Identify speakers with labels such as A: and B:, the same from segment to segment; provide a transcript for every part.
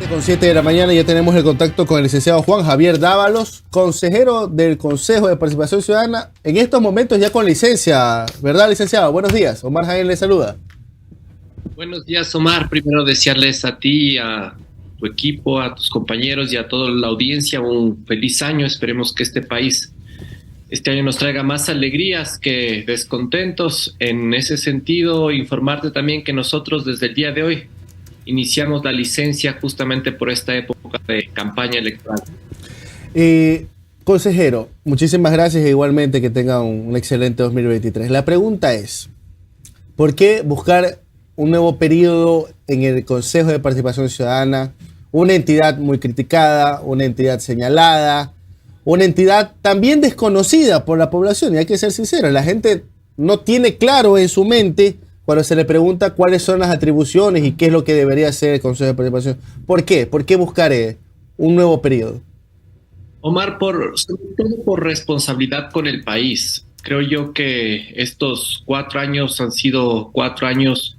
A: Con 7 de la mañana ya tenemos el contacto con el licenciado Juan Javier Dávalos, consejero del Consejo de Participación Ciudadana, en estos momentos ya con licencia, ¿verdad, licenciado? Buenos días, Omar Jaén le saluda.
B: Buenos días, Omar. Primero desearles a ti, a tu equipo, a tus compañeros y a toda la audiencia un feliz año. Esperemos que este país este año nos traiga más alegrías que descontentos. En ese sentido, informarte también que nosotros desde el día de hoy iniciamos la licencia justamente por esta época de campaña electoral.
A: Consejero, muchísimas gracias e igualmente que tenga un excelente 2023. La pregunta es, ¿por qué buscar un nuevo periodo en el Consejo de Participación Ciudadana? Una entidad muy criticada, una entidad señalada, una entidad también desconocida por la población, y hay que ser sinceros, la gente no tiene claro en su mente cuando se le pregunta cuáles son las atribuciones y qué es lo que debería hacer el Consejo de Participación. ¿Por qué? ¿Por qué buscar un nuevo periodo?
B: Omar, sobre todo por responsabilidad con el país. Creo yo que estos 4 años han sido 4 años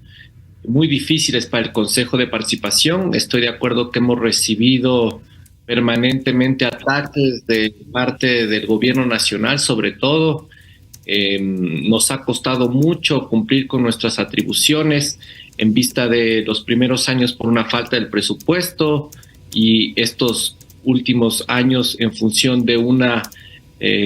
B: muy difíciles para el Consejo de Participación. Estoy de acuerdo que hemos recibido permanentemente ataques de parte del gobierno nacional, sobre todo. Nos ha costado mucho cumplir con nuestras atribuciones en vista de los primeros años por una falta del presupuesto y estos últimos años en función de una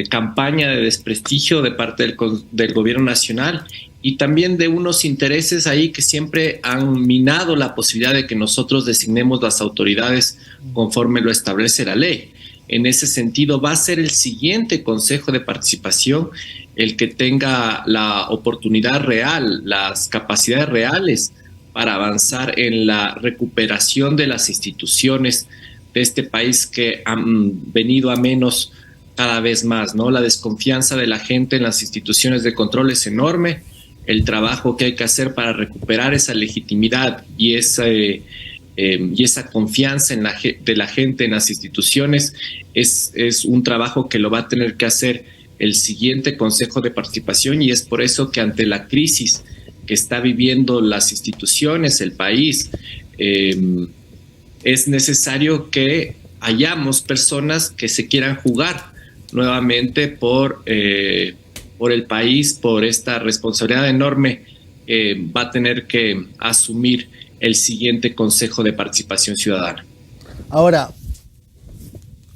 B: campaña de desprestigio de parte del gobierno nacional y también de unos intereses ahí que siempre han minado la posibilidad de que nosotros designemos las autoridades conforme lo establece la ley. En ese sentido, va a ser el siguiente Consejo de Participación el que tenga la oportunidad real, las capacidades reales para avanzar en la recuperación de las instituciones de este país que han venido a menos cada vez más, ¿no? La desconfianza de la gente en las instituciones de control es enorme. El trabajo que hay que hacer para recuperar esa legitimidad y esa confianza de la gente en las instituciones es un trabajo que lo va a tener que hacer el siguiente Consejo de Participación, y es por eso que ante la crisis que está viviendo las instituciones, el país, es necesario que hayamos personas que se quieran jugar nuevamente por el país, por esta responsabilidad enorme que va a tener que asumir el siguiente Consejo de Participación Ciudadana.
A: Ahora,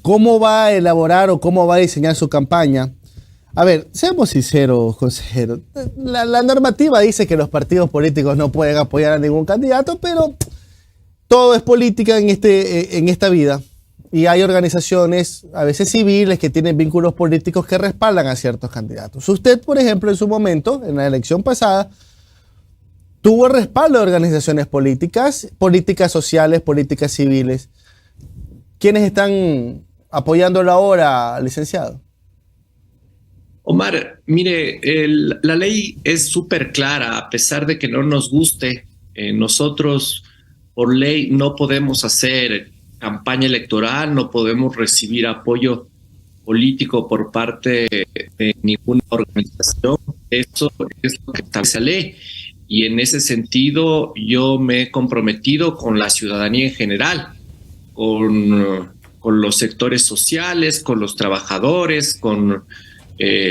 A: ¿cómo va a elaborar o cómo va a diseñar su campaña? A ver, seamos sinceros, consejero. La normativa dice que los partidos políticos no pueden apoyar a ningún candidato, pero todo es política en esta vida. Y hay organizaciones, a veces civiles, que tienen vínculos políticos que respaldan a ciertos candidatos. Usted, por ejemplo, en su momento, en la elección pasada, tuvo el respaldo de organizaciones políticas, políticas sociales, políticas civiles. ¿Quiénes están apoyándolo ahora, licenciado?
B: Omar, mire, la ley es súper clara, a pesar de que no nos guste. Nosotros, por ley, no podemos hacer campaña electoral, no podemos recibir apoyo político por parte de ninguna organización. Eso es lo que establece la ley. Y en ese sentido, yo me he comprometido con la ciudadanía en general, con los sectores sociales, con los trabajadores, con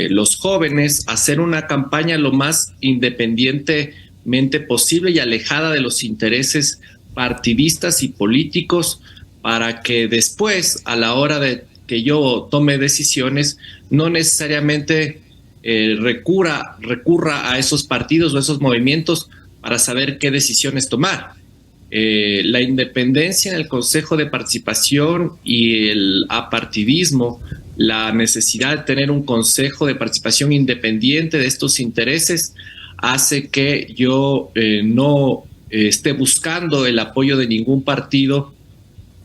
B: los jóvenes, hacer una campaña lo más independientemente posible y alejada de los intereses partidistas y políticos, para que después, a la hora de que yo tome decisiones, no necesariamente recurra a esos partidos o esos movimientos para saber qué decisiones tomar. La independencia en el Consejo de Participación y el apartidismo, la necesidad de tener un Consejo de Participación independiente de estos intereses, hace que yo no esté buscando el apoyo de ningún partido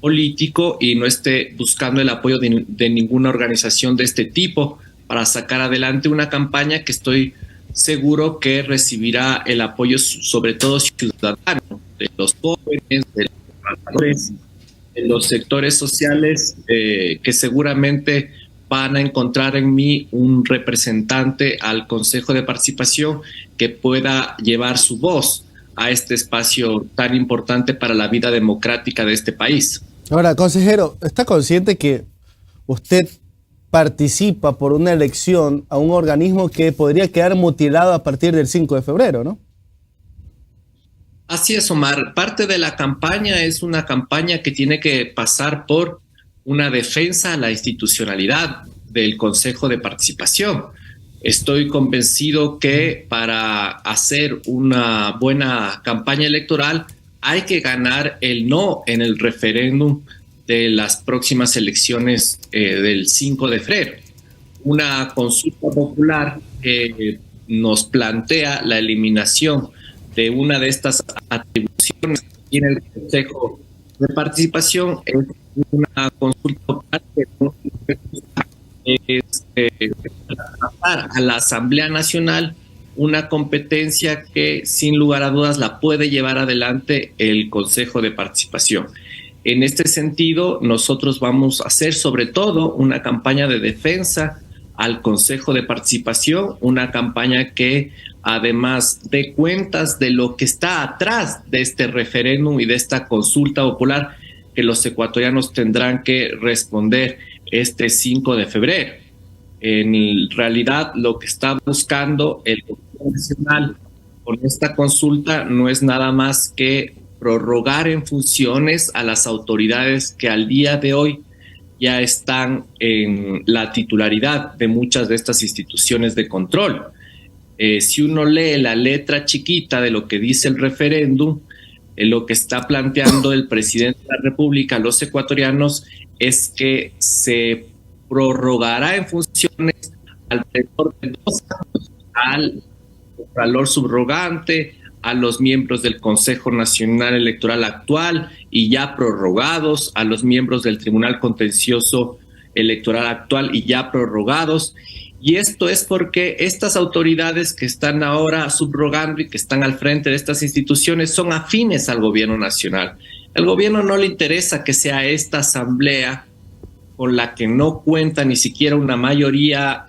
B: político y no esté buscando el apoyo de ninguna organización de este tipo para sacar adelante una campaña que estoy seguro que recibirá el apoyo sobre todo ciudadano, de los jóvenes, de los trabajadores, de los sectores sociales, que seguramente van a encontrar en mí un representante al Consejo de Participación que pueda llevar su voz a este espacio tan importante para la vida democrática de este país.
A: Ahora, consejero, ¿está consciente que usted participa por una elección a un organismo que podría quedar mutilado a partir del 5 de febrero, ¿no?
B: Así es, Omar. Parte de la campaña es una campaña que tiene que pasar por una defensa a la institucionalidad del Consejo de Participación. Estoy convencido que para hacer una buena campaña electoral hay que ganar el no en el referéndum de las próximas elecciones del 5 de febrero. Una consulta popular que nos plantea la eliminación de una de estas atribuciones en el Consejo de Participación es una consulta popular que es pasar a la Asamblea Nacional una competencia que sin lugar a dudas la puede llevar adelante el Consejo de Participación. En este sentido, nosotros vamos a hacer sobre todo una campaña de defensa al Consejo de Participación, una campaña que además dé cuentas de lo que está atrás de este referéndum y de esta consulta popular que los ecuatorianos tendrán que responder este 5 de febrero. En realidad, lo que está buscando el gobierno nacional con esta consulta no es nada más que prorrogar en funciones a las autoridades que al día de hoy ya están en la titularidad de muchas de estas instituciones de control. Si uno lee la letra chiquita de lo que dice el referéndum, lo que está planteando el presidente de la República a los ecuatorianos es que se prorrogará en funciones alrededor de 2 años al Contralor subrogante, a los miembros del Consejo Nacional Electoral actual y ya prorrogados, a los miembros del Tribunal Contencioso Electoral actual y ya prorrogados. Y esto es porque estas autoridades que están ahora subrogando y que están al frente de estas instituciones son afines al gobierno nacional. Al gobierno no le interesa que sea esta asamblea con la que no cuenta ni siquiera una mayoría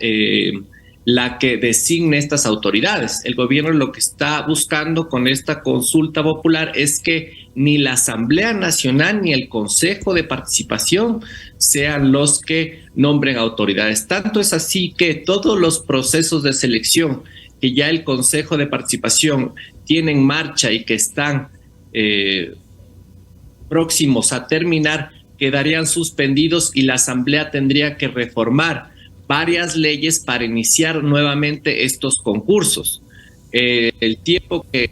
B: la que designe estas autoridades. El gobierno lo que está buscando con esta consulta popular es que ni la Asamblea Nacional ni el Consejo de Participación sean los que nombren autoridades. Tanto es así que todos los procesos de selección que ya el Consejo de Participación tiene en marcha y que están próximos a terminar, quedarían suspendidos y la Asamblea tendría que reformar varias leyes para iniciar nuevamente estos concursos. El tiempo que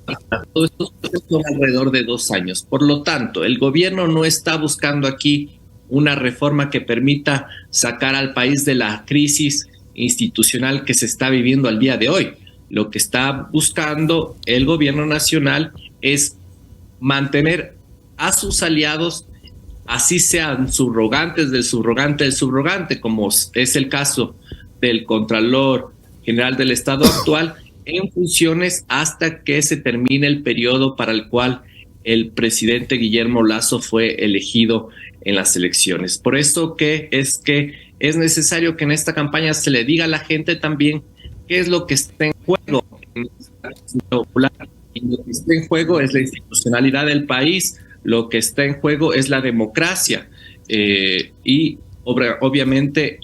B: para todos estos procesos son alrededor de 2 años. Por lo tanto, el gobierno no está buscando aquí una reforma que permita sacar al país de la crisis institucional que se está viviendo al día de hoy. Lo que está buscando el gobierno nacional es mantener a sus aliados, así sean subrogantes del subrogante, como es el caso del Contralor General del Estado actual, en funciones hasta que se termine el periodo para el cual el presidente Guillermo Lasso fue elegido en las elecciones. Por eso que es necesario que en esta campaña se le diga a la gente también qué es lo que está en juego en esta consulta popular. Y lo que está en juego es la institucionalidad del país, lo que está en juego es la democracia y obviamente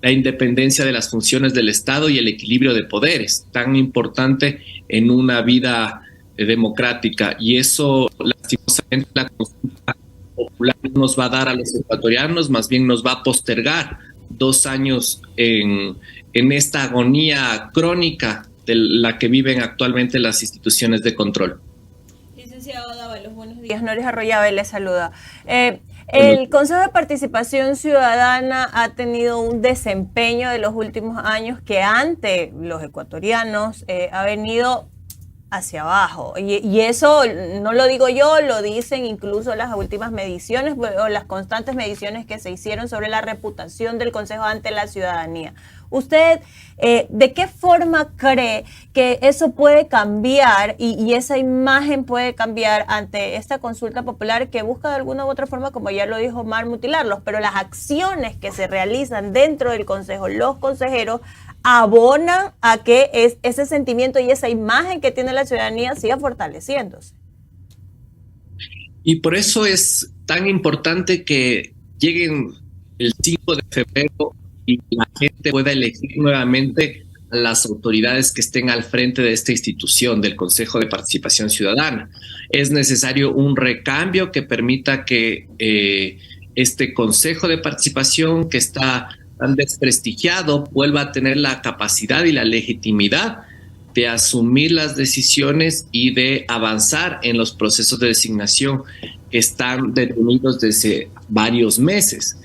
B: la independencia de las funciones del Estado y el equilibrio de poderes, tan importante en una vida democrática. Y eso, lastimosamente, la consulta popular nos va a dar a los ecuatorianos, más bien nos va a postergar 2 años en esta agonía crónica de la que viven actualmente las instituciones de control.
C: Licenciado Dávalos, buenos días. Noris Arroyave les saluda. El Consejo de Participación Ciudadana ha tenido un desempeño de los últimos años que ante los ecuatorianos ha venido hacia abajo. Y eso no lo digo yo, lo dicen incluso las últimas mediciones o las constantes mediciones que se hicieron sobre la reputación del Consejo ante la ciudadanía. ¿Usted de qué forma cree que eso puede cambiar y esa imagen puede cambiar ante esta consulta popular que busca de alguna u otra forma, como ya lo dijo Omar, mutilarlos? Pero las acciones que se realizan dentro del Consejo, los consejeros, abonan a que ese sentimiento y esa imagen que tiene la ciudadanía siga fortaleciéndose.
B: Y por eso es tan importante que lleguen el 5 de febrero y la gente pueda elegir nuevamente a las autoridades que estén al frente de esta institución, del Consejo de Participación Ciudadana. Es necesario un recambio que permita que este Consejo de Participación, que está tan desprestigiado, vuelva a tener la capacidad y la legitimidad de asumir las decisiones y de avanzar en los procesos de designación que están detenidos desde varios meses.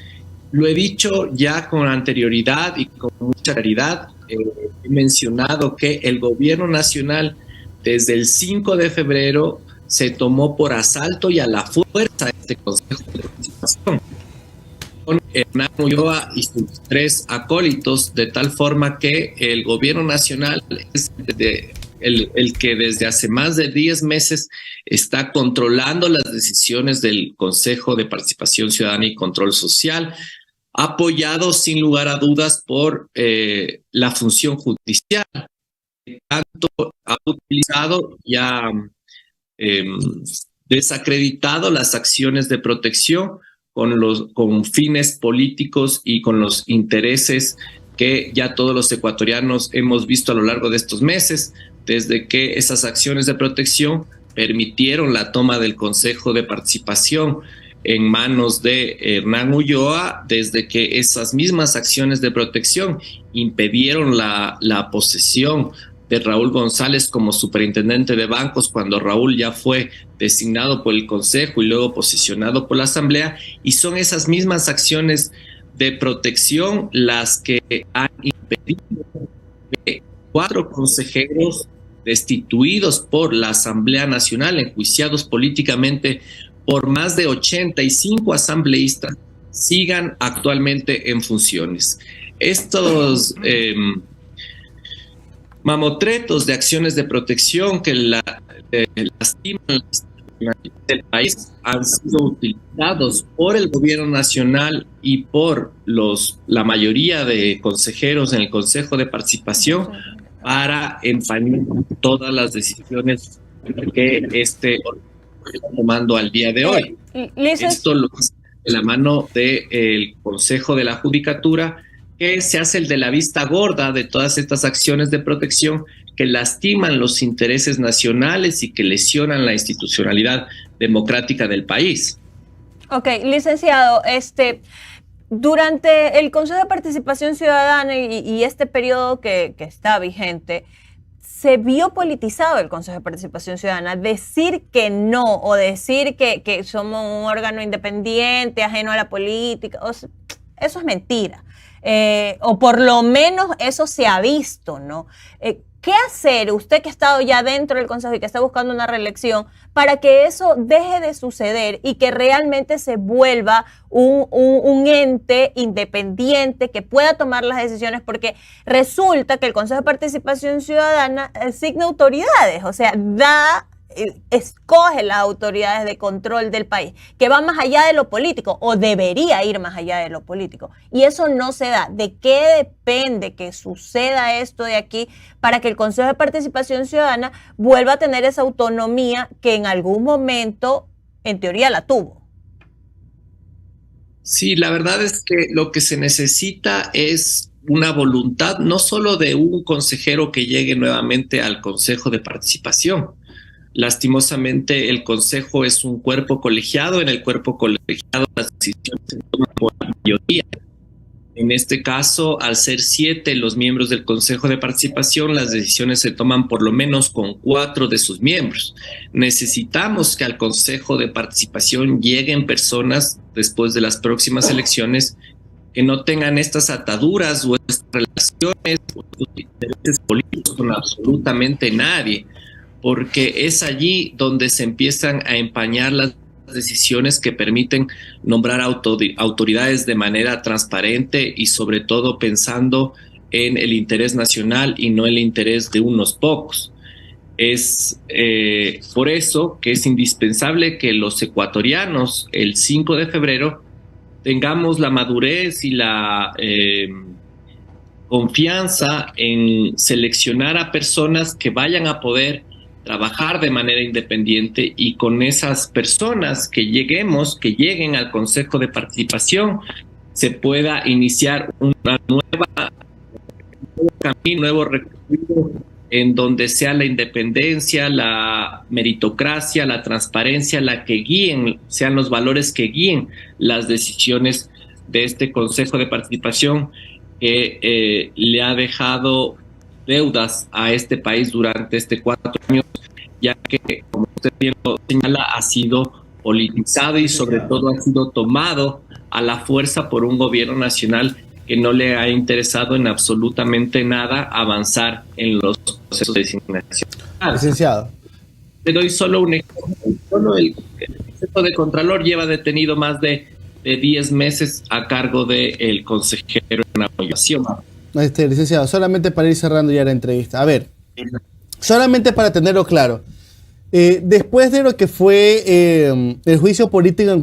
B: Lo he dicho ya con anterioridad y con mucha claridad. He mencionado que el gobierno nacional desde el 5 de febrero se tomó por asalto y a la fuerza este Consejo de Participación con Hernán Ulloa y sus 3 acólitos, de tal forma que el gobierno nacional es el que desde hace más de 10 meses está controlando las decisiones del Consejo de Participación Ciudadana y Control Social, apoyado sin lugar a dudas por la función judicial, que tanto ha utilizado y ha desacreditado las acciones de protección con fines políticos y con los intereses que ya todos los ecuatorianos hemos visto a lo largo de estos meses, desde que esas acciones de protección permitieron la toma del Consejo de Participación en manos de Hernán Ulloa, desde que esas mismas acciones de protección impidieron la posesión de Raúl González como superintendente de bancos, cuando Raúl ya fue designado por el Consejo y luego posicionado por la Asamblea, y son esas mismas acciones de protección las que han impedido que 4 consejeros destituidos por la Asamblea Nacional, enjuiciados políticamente por más de 85 asambleístas, sigan actualmente en funciones. Estos mamotretos de acciones de protección que lastiman del país han sido utilizados por el gobierno nacional y por la mayoría de consejeros en el Consejo de Participación para empañar todas las decisiones que está tomando al día de hoy. Esto lo hace de la mano del Consejo de la Judicatura, que se hace el de la vista gorda de todas estas acciones de protección que lastiman los intereses nacionales y que lesionan la institucionalidad democrática del país.
C: Ok, licenciado, durante el Consejo de Participación Ciudadana y este periodo que está vigente, se vio politizado el Consejo de Participación Ciudadana. Decir que no o decir que somos un órgano independiente, ajeno a la política, eso es mentira. O por lo menos eso se ha visto, ¿no? ¿Qué hacer usted que ha estado ya dentro del Consejo y que está buscando una reelección para que eso deje de suceder y que realmente se vuelva un ente independiente que pueda tomar las decisiones? Porque resulta que el Consejo de Participación Ciudadana asigna autoridades, o sea, escoge las autoridades de control del país, que va más allá de lo político, o debería ir más allá de lo político. Y eso no se da. ¿De qué depende que suceda esto de aquí para que el Consejo de Participación Ciudadana vuelva a tener esa autonomía que en algún momento, en teoría, la tuvo?
B: Sí, la verdad es que lo que se necesita es una voluntad, no solo de un consejero que llegue nuevamente al Consejo de Participación. Lastimosamente, el Consejo es un cuerpo colegiado. En el cuerpo colegiado las decisiones se toman por la mayoría. En este caso, al ser 7 los miembros del Consejo de Participación, las decisiones se toman por lo menos con 4 de sus miembros. Necesitamos que al Consejo de Participación lleguen personas después de las próximas elecciones que no tengan estas ataduras o estas relaciones o estos intereses políticos con absolutamente nadie, porque es allí donde se empiezan a empañar las decisiones que permiten nombrar autoridades de manera transparente y sobre todo pensando en el interés nacional y no el interés de unos pocos. Es por eso que es indispensable que los ecuatorianos el 5 de febrero tengamos la madurez y la confianza en seleccionar a personas que vayan a poder trabajar de manera independiente, y con esas personas que lleguen al Consejo de Participación, se pueda iniciar un nuevo recorrido en donde sea la independencia, la meritocracia, la transparencia, la que guíen, sean los valores que guíen las decisiones de este Consejo de Participación que le ha dejado deudas a este país durante este 4 años, ya que, como usted bien lo señala, ha sido politizado y sobre todo ha sido tomado a la fuerza por un gobierno nacional que no le ha interesado en absolutamente nada avanzar en los procesos de designación.
A: Licenciado.
B: Te doy solo un ejemplo. Solo el Consejo de Contralor lleva detenido más de 10 meses a cargo del consejero en apoyación.
A: Licenciado, solamente para ir cerrando ya la entrevista. A ver, solamente para tenerlo claro. Después de lo que fue el juicio político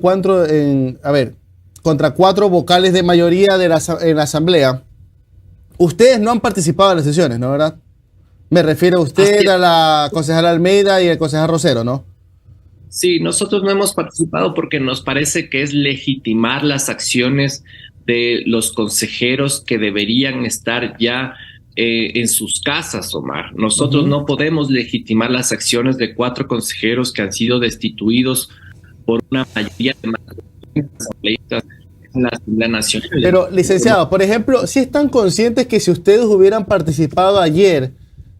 A: contra 4 vocales de mayoría en la Asamblea, ustedes no han participado en las sesiones, ¿no, verdad? Me refiero a usted, a la concejala Almeida y al concejal Rosero, ¿no?
B: Sí, nosotros no hemos participado porque nos parece que es legitimar las acciones de los consejeros que deberían estar ya en sus casas, Omar. Nosotros no podemos legitimar las acciones de 4 consejeros que han sido destituidos por una mayoría de asambleístas en la Asamblea Nacional.
A: Pero, licenciado, por ejemplo, si están conscientes que si ustedes hubieran participado ayer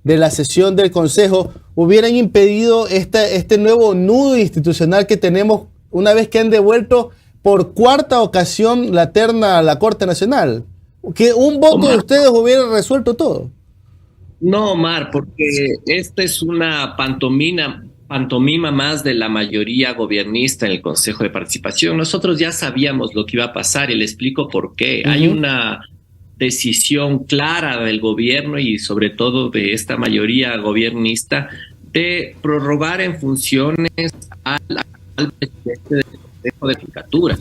A: de la sesión del Consejo, hubieran impedido este nuevo nudo institucional que tenemos una vez que han devuelto por 4ª ocasión la terna a la Corte Nacional? Que un voto de ustedes hubiera resuelto todo.
B: No, Omar, porque esta es una pantomima más de la mayoría gobernista en el Consejo de Participación. Nosotros ya sabíamos lo que iba a pasar y le explico por qué. Hay una decisión clara del gobierno y sobre todo de esta mayoría gobernista de prorrogar en funciones al presidente del Consejo de Judicatura.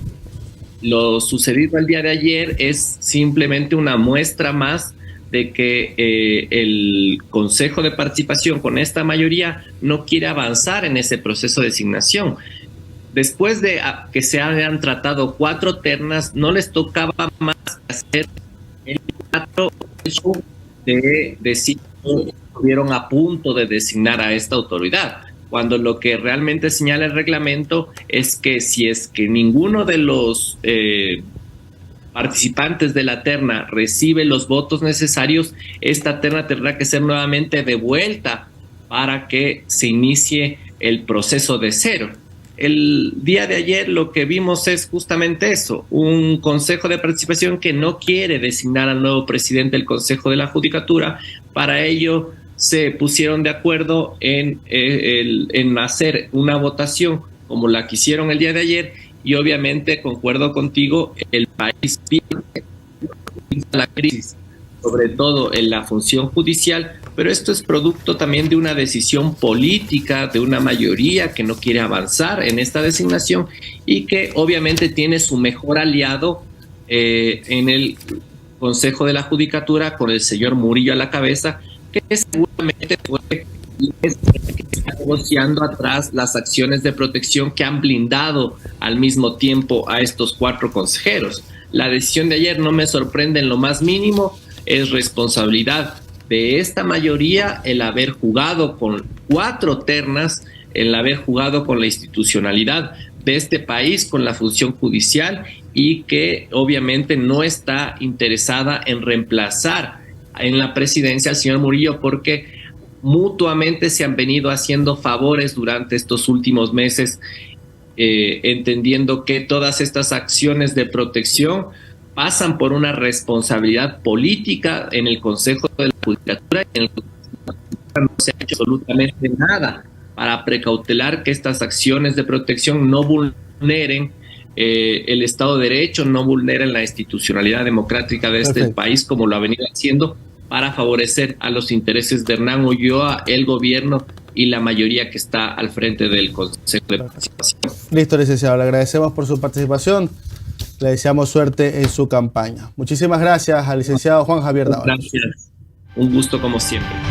B: Lo sucedido el día de ayer es simplemente una muestra más de que el Consejo de Participación con esta mayoría no quiere avanzar en ese proceso de designación. Después de que se hayan tratado 4 ternas, no les tocaba más que hacer el teatro de decir que estuvieron a punto de designar a esta autoridad, cuando lo que realmente señala el reglamento es que si es que ninguno de los participantes de la terna recibe los votos necesarios, esta terna tendrá que ser nuevamente devuelta para que se inicie el proceso de cero. El día de ayer lo que vimos es justamente eso, un Consejo de Participación que no quiere designar al nuevo presidente del Consejo de la Judicatura. Para ello se pusieron de acuerdo en hacer una votación como la que hicieron el día de ayer, y obviamente concuerdo contigo, el país pierde la crisis, sobre todo en la función judicial, pero esto es producto también de una decisión política de una mayoría que no quiere avanzar en esta designación y que obviamente tiene su mejor aliado en el Consejo de la Judicatura con el señor Murillo a la cabeza, que seguramente fue que está negociando atrás las acciones de protección que han blindado al mismo tiempo a estos 4 consejeros. La decisión de ayer no me sorprende en lo más mínimo, es responsabilidad de esta mayoría el haber jugado con 4 ternas, el haber jugado con la institucionalidad de este país, con la función judicial, y que obviamente no está interesada en reemplazar en la presidencia al señor Murillo, porque mutuamente se han venido haciendo favores durante estos últimos meses, entendiendo que todas estas acciones de protección pasan por una responsabilidad política en el Consejo de la Judicatura, y en el no se ha hecho absolutamente nada para precautelar que estas acciones de protección no vulneren el Estado de Derecho, no vulneren la institucionalidad democrática de este país, como lo ha venido haciendo para favorecer a los intereses de Hernán Ulloa, el gobierno y la mayoría que está al frente del Consejo de Participación.
A: Listo, licenciado, le agradecemos por su participación. Le deseamos suerte en su campaña. Muchísimas gracias al licenciado Juan Javier Dávalos.
B: Gracias. Un gusto como siempre.